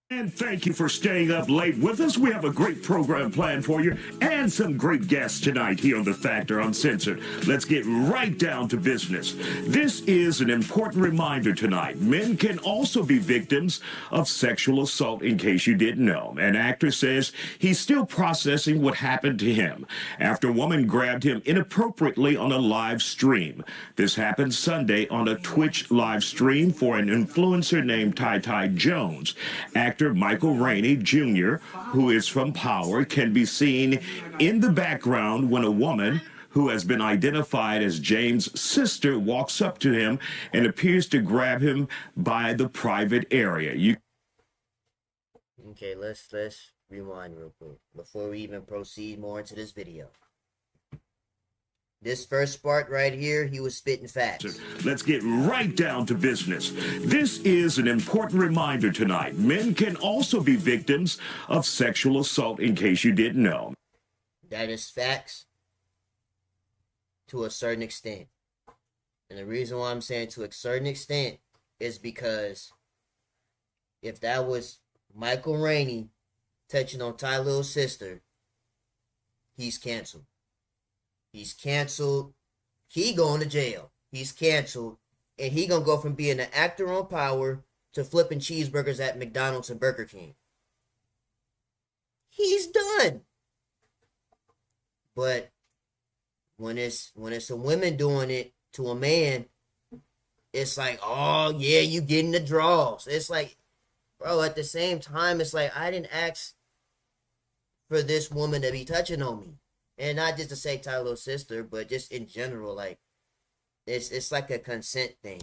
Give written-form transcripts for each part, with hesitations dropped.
And thank you for staying up late with us. We have a great program planned for you and some great guests tonight here on The Factor Uncensored. Let's get right down to business. This is an important reminder tonight. Men can also be victims of sexual assault, in case you didn't know. An actor says he's still processing what happened to him after a woman grabbed him inappropriately on a live stream. This happened Sunday on a Twitch live stream for an influencer named Ty Jones. Actor Michael Rainey Jr., who is from Power, can be seen in the background when a woman who has been identified as James' sister walks up to him and appears to grab him by the private area. Okay, let's rewind real quick before we even proceed more into this video. This first part right here, he was spitting facts. Let's get right down to business. This is an important reminder tonight. Men can also be victims of sexual assault, in case you didn't know. That is facts to a certain extent. And the reason why I'm saying to a certain extent is because if that was Michael Rainey touching on Tylil's sister, he's canceled. He's canceled. He going to jail. He's canceled. And he gonna go from being an actor on Power to flipping cheeseburgers at McDonald's and Burger King. He's done. But when it's a woman doing it to a man, it's like, oh yeah, you getting the draws. It's like, bro, at the same time, it's like, I didn't ask for this woman to be touching on me. And not just to say Tylil's sister, but just in general, like, it's like a consent thing.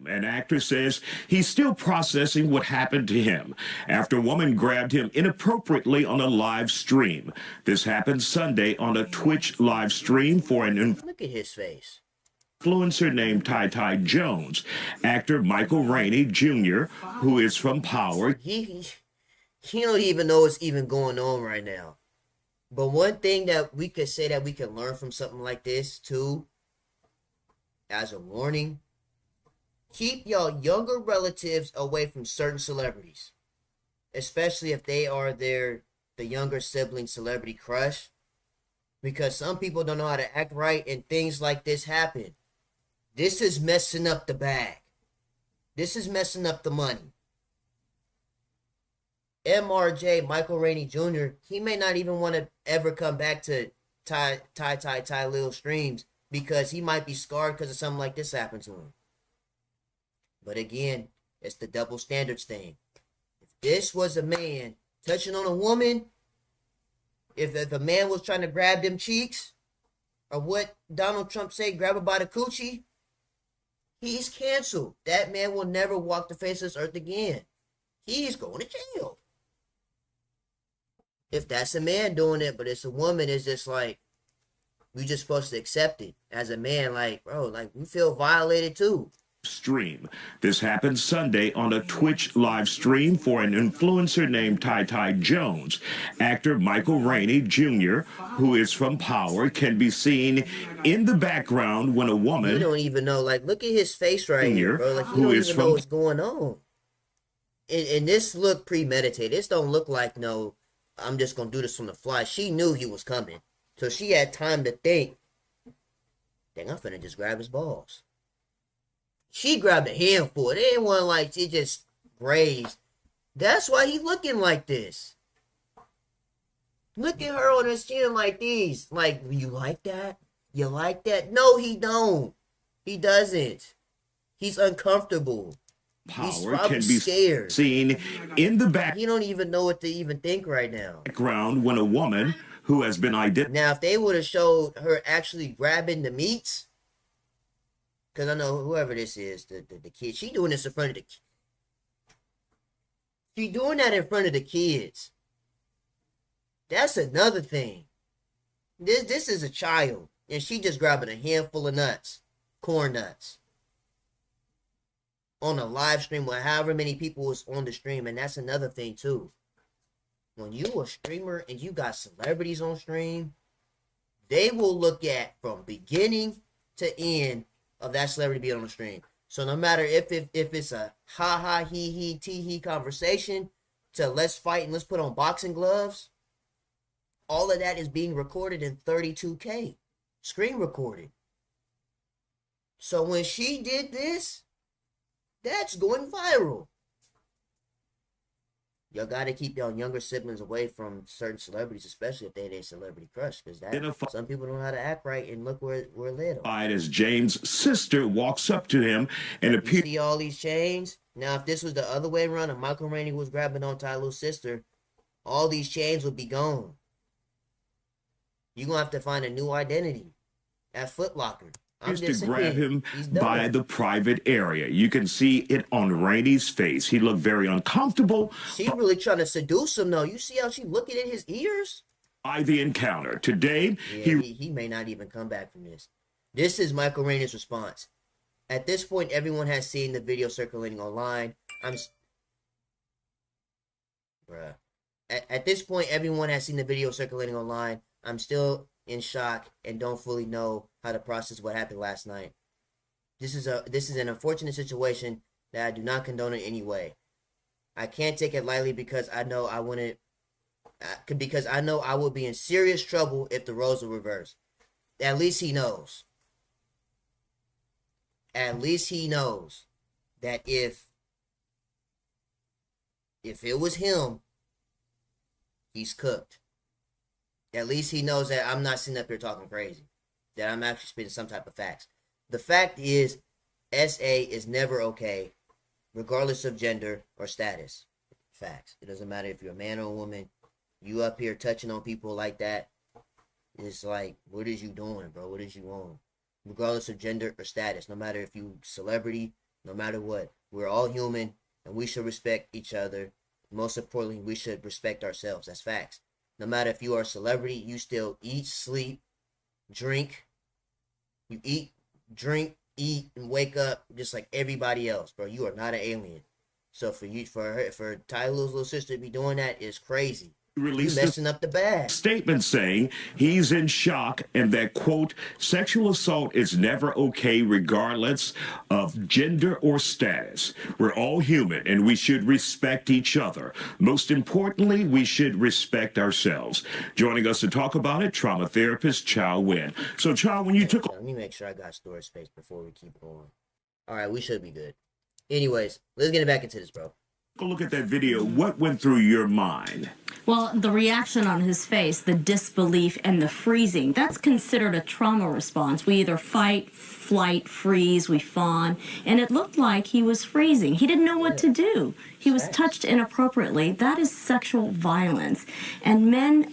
An actor says he's still processing what happened to him after a woman grabbed him inappropriately on a live stream. This happened Sunday on a Twitch live stream for an Look at his face. Influencer named Ty Jones. Actor Michael Rainey Jr., who is from Power. He don't even know what's even going on right now. But one thing that we could say that we can learn from something like this too, as a warning, keep y'all younger relatives away from certain celebrities, especially if they are the younger sibling celebrity crush, because some people don't know how to act right and things like this happen. This is messing up the bag. This is messing up the money. MRJ, Michael Rainey Jr., he may not even want to ever come back to Tylil streams because he might be scarred because of something like this happened to him. But again, it's the double standards thing. If this was a man touching on a woman, if a man was trying to grab them cheeks, or what Donald Trump say, grab her by the coochie, he's canceled. That man will never walk the face of this earth again. He's going to jail. If that's a man doing it, but it's a woman, it's just like, we just supposed to accept it. As a man, like, bro, like, we feel violated too. Stream. This happened Sunday on a Twitch live stream for an influencer named Ty Jones. Actor Michael Rainey Jr., who is from Power, can be seen in the background when a woman... You don't even know, like, look at his face right here, bro. Like, you don't even know what's going on. And this look premeditated. This don't look like, no, I'm just going to do this on the fly. She knew he was coming. So she had time to think, dang, I'm finna just grab his balls. She grabbed a handful. It ain't one like she just grazed. That's why he looking like this. Look at her on his chin like these. Like, you like that? You like that? No, he don't. He doesn't. He's uncomfortable. He's probably scared. Seen in the back. He don't even know what to even think right now. Background when a woman who has been identified. Now, if they would have showed her actually grabbing the meats, because I know whoever this is, the kid, she doing this in front of the kids. She doing that in front of the kids. That's another thing. This is a child, and she just grabbing a handful of nuts, corn nuts, on a live stream with however many people was on the stream. And that's another thing too. When you a streamer and you got celebrities on stream, they will look at from beginning to end of that celebrity being on the stream. So no matter if it's a ha ha he tee hee conversation to let's fight and let's put on boxing gloves, all of that is being recorded in 32K, screen recorded. So when she did this, that's going viral. Y'all gotta keep y'all younger siblings away from certain celebrities, especially if they their celebrity crush, because that some people don't know how to act right, and look where it led them. As James' sister walks up to him and appears. See all these chains? Now, if this was the other way around and Michael Rainey was grabbing on Tylil's sister, all these chains would be gone. You're gonna have to find a new identity at Foot Locker. To grab him by the private area. You can see it on Rainey's face. He looked very uncomfortable. She really trying to seduce him, though. You see how she looking at his ears? By the encounter. Today, yeah, he may not even come back from this. This is Michael Rainey's response. At this point, everyone has seen the video circulating online. At this point, everyone has seen the video circulating online. I'm still in shock and don't fully know how to process what happened last night. This is an unfortunate situation that I do not condone in any way. I can't take it lightly because I know I would be in serious trouble if the roles were reversed. At least he knows. At least he knows that if it was him, he's cooked. At least he knows that I'm not sitting up here talking crazy, that I'm actually spitting some type of facts. The fact is, SA is never okay, regardless of gender or status. Facts. It doesn't matter if you're a man or a woman. You up here touching on people like that, it's like, what is you doing, bro? What is you on? Regardless of gender or status, no matter if you celebrity, no matter what, we're all human, and we should respect each other. Most importantly, we should respect ourselves. That's facts. No matter if you are a celebrity, you still eat, sleep, drink. You eat, drink, eat, and wake up just like everybody else, bro. You are not an alien. So for Tylil's little sister to be doing that is crazy. Released messing up the bag. Statement saying he's in shock and that, quote, sexual assault is never okay regardless of gender or status. We're all human and we should respect each other. Most importantly, we should respect ourselves. Joining us to talk about it, trauma therapist Chow Win. So Chow, when you took... Let me make sure I got storage space before we keep going. All right, we should be good. Anyways, let's get back into this, bro. Take a look at that video. What went through your mind? Well, the reaction on his face, the disbelief, and the freezing, that's considered a trauma response. We either fight, flight, freeze, we fawn, and it looked like he was freezing. He didn't know what to do. He was touched inappropriately. That is sexual violence. And men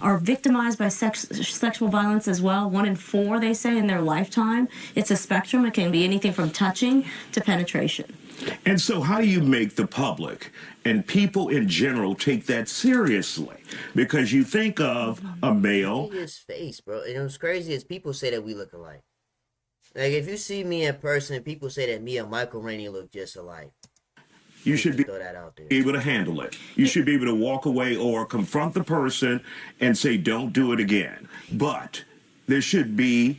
are victimized by sexual violence as well. 1 in 4, they say, in their lifetime. It's a spectrum. It can be anything from touching to penetration. And so how do you make the public and people in general take that seriously? Because you think of a male... His face, bro. And what's crazy is people say that we look alike. Like, if you see me in person, people say that me and Michael Rainey look just alike. You should be throw that out there. Able to handle it. You should be able to walk away or confront the person and say, don't do it again. But there should be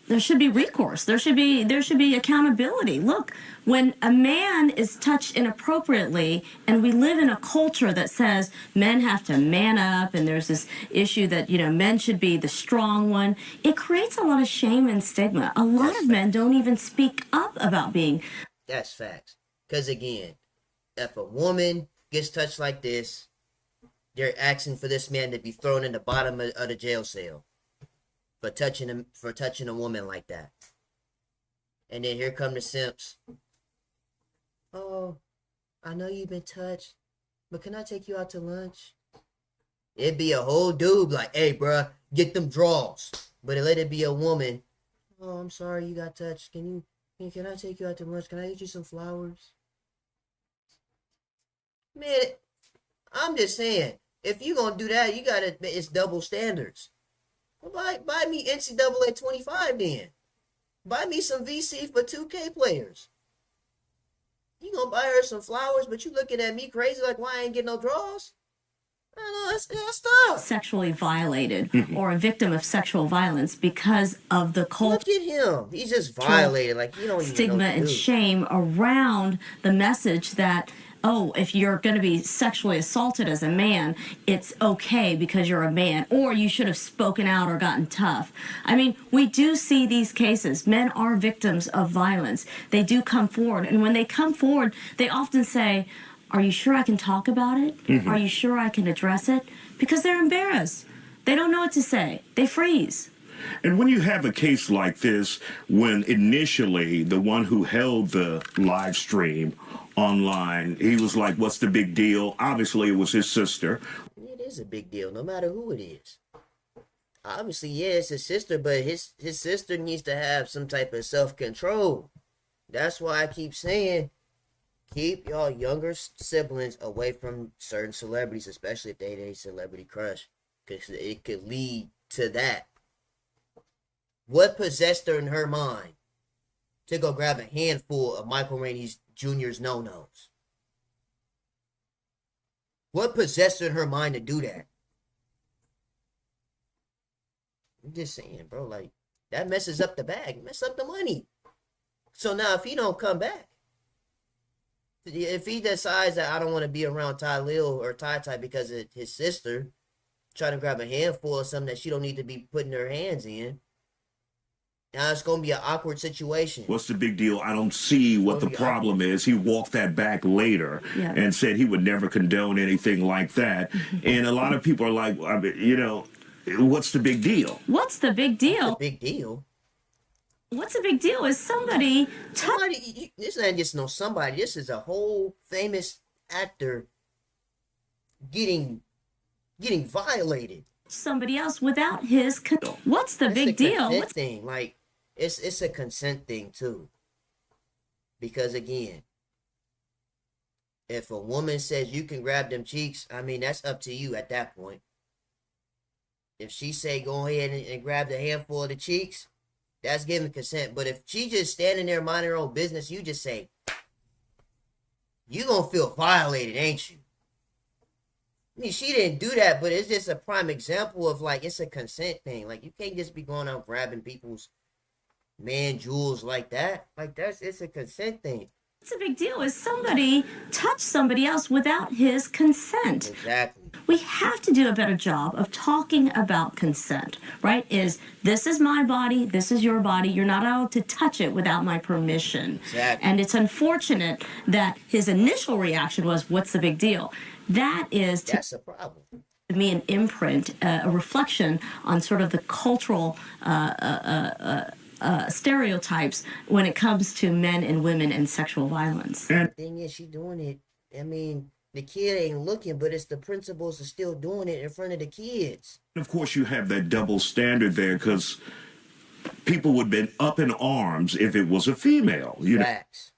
recourse. There should be accountability. Look, when a man is touched inappropriately, and we live in a culture that says men have to man up, and there's this issue that, men should be the strong one, it creates a lot of shame and stigma. A lot of men don't even speak up about being... That's facts. Because again, if a woman gets touched like this, they're asking for this man to be thrown in the bottom of the jail cell. For touching a woman like that. And then here come the simps. Oh, I know you've been touched, but can I take you out to lunch? It'd be a whole dude like, hey, bruh, get them draws. But let it be a woman. Oh, I'm sorry you got touched. Can I take you out to lunch? Can I get you some flowers? Man, I'm just saying, if you gonna do that, it's double standards. Buy me NCAA 25 then. Buy me some VC for 2K players. You gonna buy her some flowers, but you looking at me crazy like, why I ain't getting no draws? I don't know, that's tough. Sexually violated or a victim of sexual violence because of the culture. Look at him. He's just violated. Like, you don't even stigma know and shame around the message that oh, if you're going to be sexually assaulted as a man, it's okay because you're a man, or you should have spoken out or gotten tough. I mean, we do see these cases. Men are victims of violence. They do come forward. And when they come forward, they often say, are you sure I can talk about it? Are you sure I can address it? Because they're embarrassed. They don't know what to say. They freeze. And when you have a case like this, when initially the one who held the live stream online, he was like, what's the big deal? Obviously, it was his sister. It is a big deal, no matter who it is. Obviously, yeah, it's his sister, but his sister needs to have some type of self-control. That's why I keep saying, keep y'all younger siblings away from certain celebrities, especially if they a celebrity crush, because it could lead to that. What possessed her in her mind to go grab a handful of Michael Rainey Jr.'s no-nos? What possessed her in her mind to do that? I'm just saying, bro, like, that messes up the bag, messes up the money. So now if he don't come back, if he decides that I don't want to be around Tylil or Ty because of his sister trying to grab a handful of something that she don't need to be putting her hands in, now it's going to be an awkward situation. What's the big deal? I don't see what the problem is. He walked that back later and said he would never condone anything like that. And a lot of people are like, I mean, you know, what's the big deal? What's the big deal? What's the big deal? What's the big deal is somebody this ain't just no somebody. This is a whole famous actor getting violated. Somebody else without his what's the big deal? What's the thing? Like, it's a consent thing too. Because again, if a woman says you can grab them cheeks, I mean, that's up to you at that point. If she say go ahead and grab the handful of the cheeks, that's giving consent. But if she just standing there minding her own business, you just say, you gonna feel violated, ain't you? I mean, she didn't do that, but it's just a prime example of, like, it's a consent thing. Like, you can't just be going out grabbing people's man jewels like that. Like, it's a consent thing. What's a big deal is somebody touched somebody else without his consent. Exactly. We have to do a better job of talking about consent, right? This is my body, this is your body. You're not allowed to touch it without my permission. Exactly. And it's unfortunate that his initial reaction was, what's the big deal? That's a problem. To me, an imprint, a reflection on sort of the cultural stereotypes when it comes to men and women and sexual violence. The thing is, she doing it. I mean, the kid ain't looking, but it's the principals are still doing it in front of the kids. Of course, you have that double standard there because people would have been up in arms if it was a female. Facts.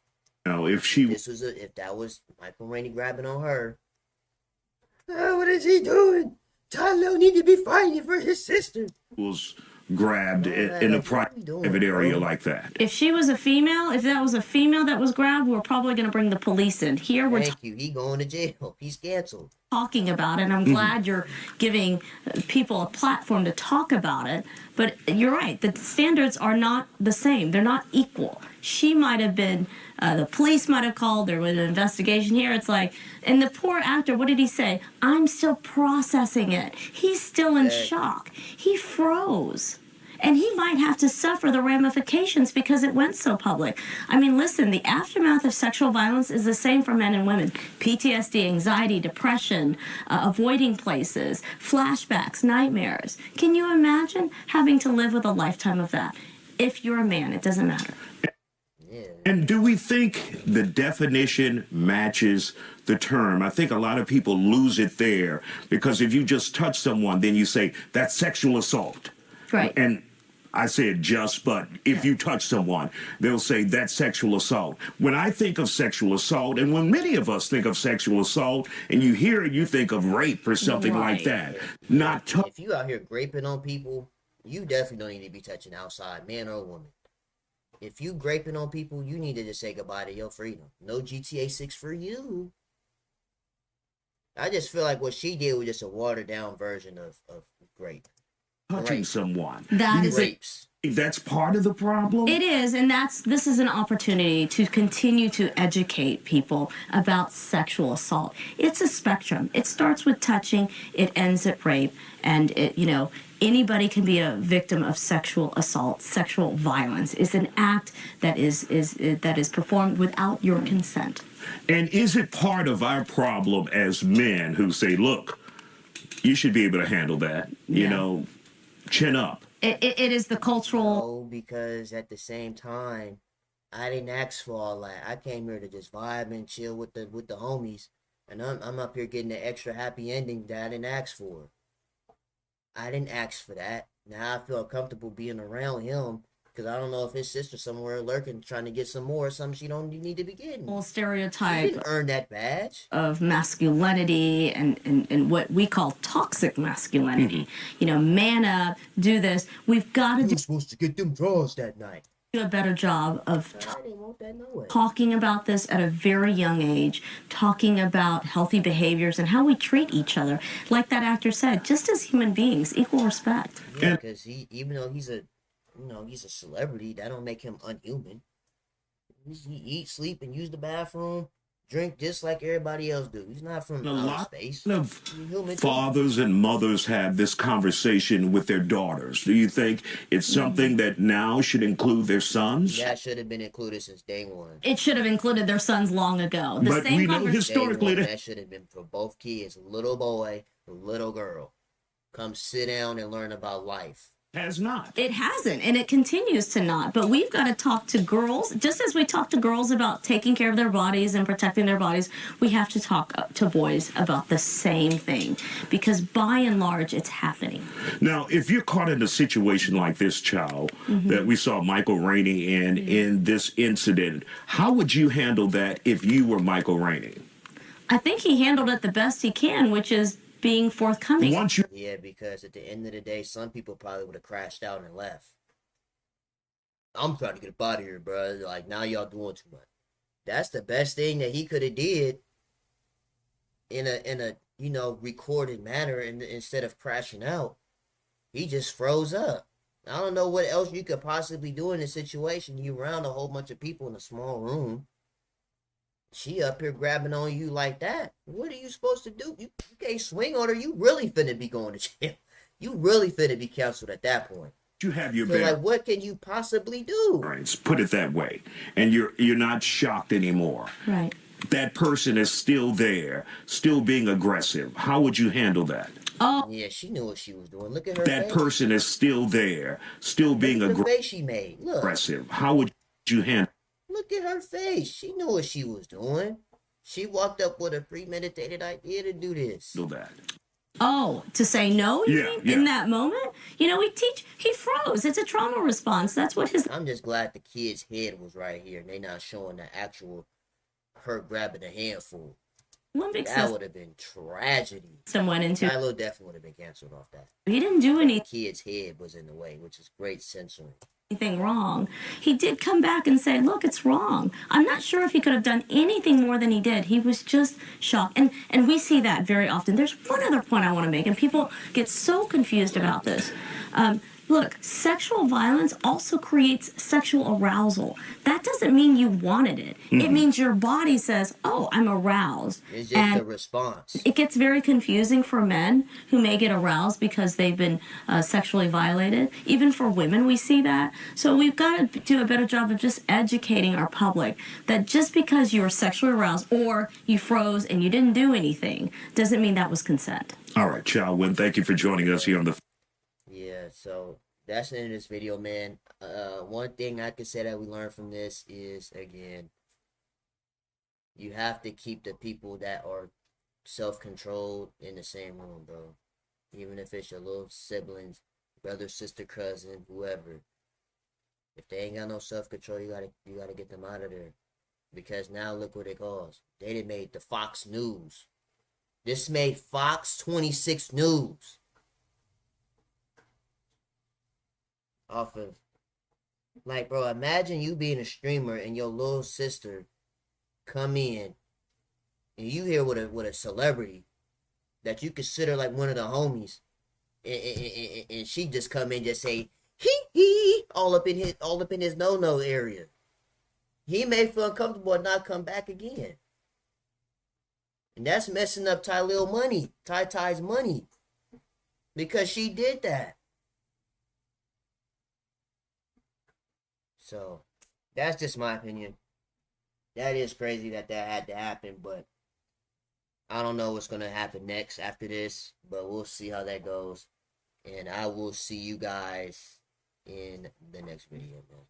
You know, if that was Michael Rainey grabbing on her. What is he doing? Tylil need to be fighting for his sister. Was grabbed in a private area like that. If she was a female, if that was a female that was grabbed, we're probably going to bring the police in. Here we're he going to jail. He's canceled. Talking about it, and I'm glad you're giving people a platform to talk about it. But you're right, the standards are not the same. They're not equal. She might have been, the police might have called, there was an investigation here. It's like, and the poor actor, what did he say? I'm still processing it. He's still in shock. He froze. And he might have to suffer the ramifications because it went so public. I mean, listen, the aftermath of sexual violence is the same for men and women. PTSD, anxiety, depression, avoiding places, flashbacks, nightmares. Can you imagine having to live with a lifetime of that? If you're a man, it doesn't matter. And do we think the definition matches the term? I think a lot of people lose it there because if you just touch someone, then you say that's sexual assault. Right. And I said just, but if you touch someone, they'll say that's sexual assault. When I think of sexual assault, and when many of us think of sexual assault, and you hear it, you think of rape or something like that. If you out here graping on people, you definitely don't need to be touching outside, man or woman. If you graping on people, you need to just say goodbye to your freedom. No GTA 6 for you. I just feel like what she did was just a watered down version of grape. Touching someone. That is rapes. That's part of the problem? It is, and this is an opportunity to continue to educate people about sexual assault. It's a spectrum. It starts with touching, it ends at rape, and anybody can be a victim of sexual assault. Sexual violence is an act that is performed without your consent. And is it part of our problem as men who say, look, you should be able to handle that, chin up? It is the cultural. No, because at the same time, I didn't ask for all that. I came here to just vibe and chill with the homies, and I'm up here getting the extra happy ending that I didn't ask for. I didn't ask for that. Now I feel comfortable being around him because I don't know if his sister's somewhere lurking trying to get some more or something she don't need to be getting. She Stereotype didn't earn that badge. Of masculinity and what we call toxic masculinity. Man up, do this. We've got to You were supposed to get them draws that night. do a better job of I didn't want that no way. talking about this at a very young age, talking about healthy behaviors and how we treat each other. Like that actor said, just as human beings, equal respect. Yeah, because even though he's a celebrity, that don't make him unhuman. He eat, sleep, and use the bathroom, drink just like everybody else do. He's not from outer space. A lot of fathers and mothers have this conversation with their daughters. Do you think it's something that now should include their sons? That should have been included since day one. It should have included their sons long ago. But we know historically that should have been for both kids, little boy, little girl. Come sit down and learn about life. Has not. It hasn't, and it continues to not. But we've got to talk to girls, just as we talk to girls about taking care of their bodies and protecting their bodies, we have to talk to boys about the same thing. Because by and large, it's happening. Now, if you're caught in a situation like this, child, that we saw Michael Rainey in this incident, how would you handle that if you were Michael Rainey? I think he handled it the best he can, which is being forthcoming. Yeah, because at the end of the day, some people probably would have crashed out and left. I'm trying to get up out of here, bro. Like, now y'all doing too much. That's the best thing that he could have did in a recorded manner, and instead of crashing out, he just froze up. I don't know what else you could possibly do in this situation. You around a whole bunch of people in a small room. She up here grabbing on you like that. What are you supposed to do? You can't swing on her. You really finna be going to jail. You really finna be canceled at that point. You have your so like, what can you possibly do? Put it that way, and you're not shocked anymore. Right. That person is still there, still being aggressive. How would you handle that? Oh, yeah, she knew what she was doing. Look at her. That face. person is still there, still being Look at the face she made. Look. aggressive. How would you handle? Look at her face. She knew what she was doing. She walked up with a premeditated idea to do this. Do that. Oh, to say no, in that moment? He froze. It's a trauma response. That's what his... I'm just glad the kid's head was right here and they not showing the actual her grabbing a handful. That would have been tragedy. Someone into... Tylil definitely would have been canceled off that. He didn't do anything. The kid's head was in the way, which is great censoring. Anything wrong. He did come back and say, look, it's wrong. I'm not sure if he could have done anything more than he did. He was just shocked. And we see that very often. There's one other point I want to make, and people get so confused about this. Look, sexual violence also creates sexual arousal. That doesn't mean you wanted it. It means your body says, oh, I'm aroused. It's just a response. It gets very confusing for men who may get aroused because they've been sexually violated. Even for women, we see that. So we've got to do a better job of just educating our public that just because you were sexually aroused or you froze and you didn't do anything doesn't mean that was consent. All right, Child Win, thank you for joining us here on the... Yeah, so that's the end of this video, man. One thing I could say that we learned from this is, again, you have to keep the people that are self-controlled in the same room, bro. Even if it's your little siblings, brother, sister, cousin, whoever. If they ain't got no self-control, you gotta get them out of there. Because now look what it caused. They done made the Fox News. This made Fox 26 News. Off of, like, bro, imagine you being a streamer and your little sister come in and you here with a celebrity that you consider like one of the homies, and she just come in and just say, he all up in his no area. He may feel uncomfortable and not come back again. And that's messing up Tylil money, Ty's money. Because she did that. So, that's just my opinion. That is crazy that had to happen, but I don't know what's going to happen next after this, but we'll see how that goes. And I will see you guys in the next video, man.